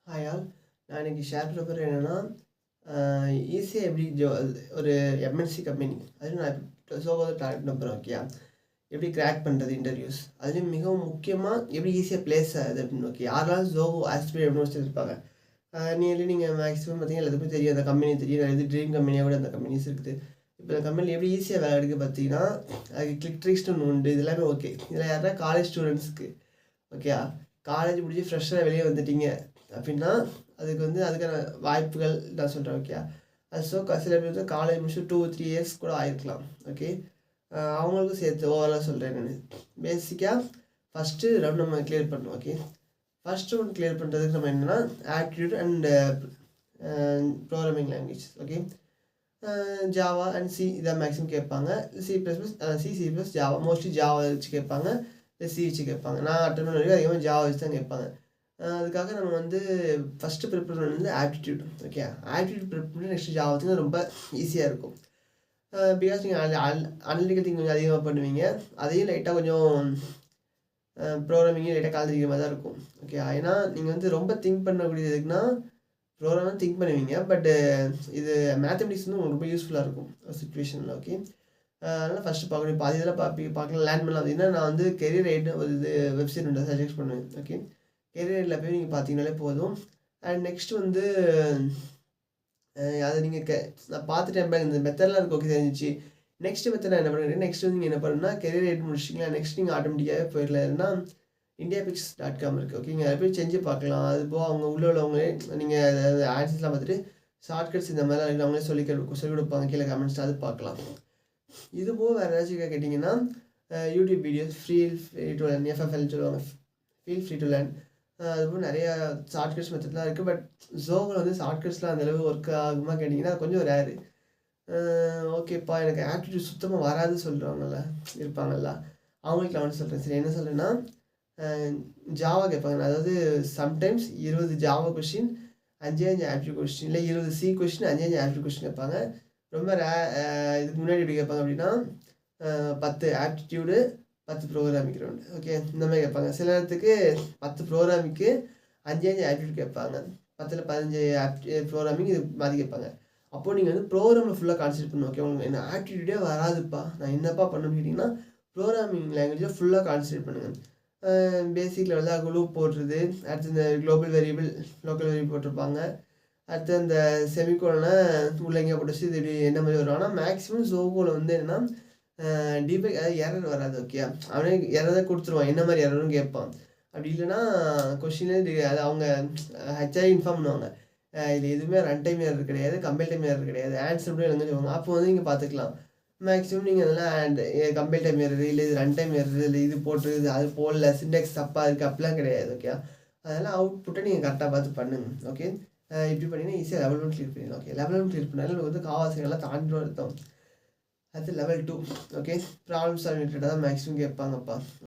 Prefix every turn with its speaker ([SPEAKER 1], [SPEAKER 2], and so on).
[SPEAKER 1] Hi all. நான் இன்னைக்கு share பண்ண போகிறது என்னென்னா, ஈஸியாக எப்படி ஒரு எம்என்சி கம்பெனி அதுவும் நான் ஜோகோவில் டார்கெட் பண்ண போகிறேன். ஓகேயா, எப்படி கிராக் பண்ணுறது இன்டர்வியூஸ், அதுலேயும் மிகவும் முக்கியமாக எப்படி ஈஸியாக பிளேஸ் ஆகுது அப்படின்னு. ஓகே, யாரெல்லாம் ஜோகோ ஆஸ்பிரேட் அப்படின்னு வச்சுருப்பாங்க. நீங்கள் மேக்ஸிமம் பார்த்தீங்கன்னா எல்லாத்துக்கும் தெரியும், அந்த கம்பெனி தெரியும். நிறைய ட்ரீம் கம்பெனியாக கூட அந்த கம்பெனிஸ் இருக்குது. இப்போ இந்த கம்பெனியில் எப்படி ஈஸியாக வேலை எடுக்க பார்த்தீங்கன்னா, அதுக்கு கிளிக் ட்ரிக்ஸ்னு ஒன்று உண்டு. இது எல்லாமே ஓகே. இதில் யாருன்னா காலேஜ் ஸ்டூடெண்ட்ஸ்க்கு ஓகேயா, காலேஜ் முடிஞ்சு ஃப்ரெஷ்ஷாக வெளியே வந்துட்டீங்க அப்படின்னா அதுக்கு அதுக்கான வாய்ப்புகள் நான் சொல்கிறேன். ஓகே, ஸோ சில பேர் வந்து காலேஜ் முடிச்சு 2-3 இயர்ஸ் கூட ஆகிருக்கலாம். ஓகே, அவங்களுக்கும் சேர்த்து ஓவராலாக சொல்கிறேன். நான் பேசிக்காக ஃபஸ்ட்டு ரவுண்ட் நம்ம கிளியர் பண்ணணும். ஓகே, ஃபஸ்ட் ரவுண்ட் கிளியர் பண்ணுறதுக்கு நம்ம என்னென்னா aptitude and programming language. Okay, Java and C இதான் மேக்ஸிமம் கேட்பாங்க. C++, ஜாவா, மோஸ்ட்லி ஜாவா வச்சு கேட்பாங்க, இல்லை சி வச்சு கேட்பாங்க. நான் அட்டன் பண்ண வரைக்கும் அதிகமாக ஜாவா வச்சு தான் கேட்பாங்க. அதுக்காக நம்ம ஃபஸ்ட்டு ப்ரிப்பேர் பண்ணது ஆப்டிடியூட். ஓகே, ஆப்டிடியூட் ப்ரிப்பேர் பண்ணி நெக்ஸ்ட் ஜாவா வச்சுன்னா ரொம்ப ஈஸியாக இருக்கும். பிகாஸ் நீங்கள் அனலிட்டிக்கல் திங்க் கொஞ்சம் அதிகமாக பண்ணுவீங்க, அதையும் லைட்டாக கொஞ்சம் ப்ரோக்ராமிங்கும் லைட்டாக கலந்துக்கிற மாதிரி தான் இருக்கும். ஓகே, ஏன்னா நீங்கள் ரொம்ப திங்க் பண்ணக்கூடியதுக்குன்னா ப்ரோக்ராம் திங்க் பண்ணுவீங்க, பட்டு இது மேத்தமெட்டிக்ஸ் உங்களுக்கு ரொம்ப யூஸ்ஃபுல்லாக இருக்கும் சுச்சுவேஷனில். ஓகே, அதனால் ஃபஸ்ட்டு பார்க்கணும். இப்போ இதெல்லாம் பார்க்கலாம் லேர்ன் பண்ணலாம். அப்படின்னா நான் கெரியர் எய்ட்னு ஒரு வெப்சைட் ஒன்று சஜெக்ட் பண்ணுவேன். ஓகே, கெரியரில் போய் நீங்கள் பார்த்தீங்கனாலே போதும். அண்ட் நெக்ஸ்ட் அதை நீங்கள் நான் பார்த்துட்டேன், இந்த மெத்தட்லாம் எனக்கு ஓகே தெரிஞ்சிச்சு. நெக்ஸ்ட் மெத்தட் நான் என்ன பண்ணுறேன், நெக்ஸ்ட் நீங்கள் என்ன பண்ணுன்னா கெரியர் எய்ட் முடிச்சிட்டிங்களா, நெக்ஸ்ட் நீங்கள் ஆட்டோமேட்டிக்காகவே போயிடலாம்னா indiapix.com இருக்குது. ஓகே, நீங்கள் அதை போய் செஞ்சு பார்க்கலாம். அது போக அவங்க உள்ளவங்களே நீங்கள் ஆன்சர்ஸ்லாம் பார்த்துட்டு ஷார்ட்கட்ஸ் இந்த மாதிரிலாம் இருக்குது, அவங்களே சொல்லி கொடுப்பாங்க கீழே கமெண்ட்ஸ், அது பார்க்கலாம். இது போக வேறு ஏதாச்சும் கேட்டிங்கன்னா YouTube videos free to learn, FFL சொல்லுவாங்க, ஃபீல் ஃப்ரீ டு லேர்ன். அதுபோல் நிறையா ஷார்ட்கட்ஸ் மெத்தட்லாம் இருக்குது. பட் ஜோகோவில் ஷார்ட்கட்ஸ்லாம் அந்தளவு ஒர்க் ஆகுமா கேட்டிங்கன்னா கொஞ்சம் ரேரு. ஓகேப்பா, எனக்கு ஆப்டிடியூட் சுத்தமாக வராது சொல்கிறவங்கள இருப்பாங்கல்ல, அவங்களுக்கு நான் சொல்கிறேன். சரி, என்ன சொல்கிறேன்னா ஜாவா கேட்பாங்க. அதாவது sometimes 20 Java question, 5 aptitude question, இல்லை 20 சி கொஸ்டின், 5 ஆப்டிடியூட் கொஸ்டின் கேட்பாங்க. ரொம்ப இதுக்கு முன்னாடி எப்படி கேட்பாங்க அப்படின்னா 10 ஆப்டிடியூடு 10 ப்ரோக்ராமிங் ரவுண்டு. ஓகே, இந்த மாதிரி கேட்பாங்க. சில நேரத்துக்கு 10 ப்ரோக்ராமிங்க்கு 5 ஆப்டிடியூட் கேட்பாங்க, 10ல் 15 ப்ரோக்ராமிங் இது மாதிரி கேட்பாங்க. அப்போது நீங்கள் ப்ரோக்ராமில் ஃபுல்லாக கான்சன்ட்ரேட் பண்ணணும். ஓகே, உங்களுக்கு என்ன ஆப்டிடியூடே வராதுப்பா, நான் என்னப்பா பண்ணணும்னு கேட்டிங்கன்னா ப்ரோக்ராமிங் லாங்குவேஜில் ஃபுல்லாக கான்சன்ட்ரேட் பண்ணுங்கள். பேசிக் லெவலில் லூப் போடுறது, அடுத்து இந்த குளோபல் வேரியபிள், லோக்கல் வேரியபிள் போட்டிருப்பாங்க. அடுத்து அந்த செமிகோலனை உள்ளங்க போட்டு இது இப்படி என்ன மாதிரி வரும். ஆனால் மேக்ஸிமம் ஜோகோவில் என்னென்னா டிபக், அதாவது எரர் வராது. ஓகே, அவனே எரரை கொடுத்துருவான், என்ன மாதிரி எரரும் கேட்பான். அப்படி இல்லைன்னா கொஸ்டின்லேயே அது அவங்க ஹெச்ஆர் இன்ஃபார்ம் பண்ணுவாங்க, இது எதுவுமே ரன் டைம் எரர் கிடையாது, கம்பைல் டைம் எரர் கிடையாது, ஆன்சர் கூட எழுங்க சொல்லுவாங்க. அப்போ நீங்கள் பார்த்துக்கலாம். மேக்ஸிமம் நீங்கள் அதெல்லாம் கம்பைல் டைம் எரர், இல்லை இது ரன் டைம் எரர், இல்லை இது போட்டு அது போடல, சிண்டெக்ஸ் தப்பாக இருக்குது, அப்படிலாம் கிடையாது. ஓகே, அதெல்லாம் அவுட்புட்டை நீங்கள் கரெக்டாக பார்த்து பண்ணுங்க. ஓகே, இப்படி பண்ணிங்கன்னா ஈஸியாக லெவல் 1 கிளியர் பண்ணிடலாம். ஓகே, லெவல் 1 கிளியர் பண்ணாலும் உங்களுக்கு காவாசிகள்லாம் தாண்டிடும் அர்த்தம். அது லெவல் 2. ஓகே, ப்ராப்ளம் சால்வ் ரிலேட்டடாக தான் மேக்ஸிமம் கேட்பாங்கப்பா.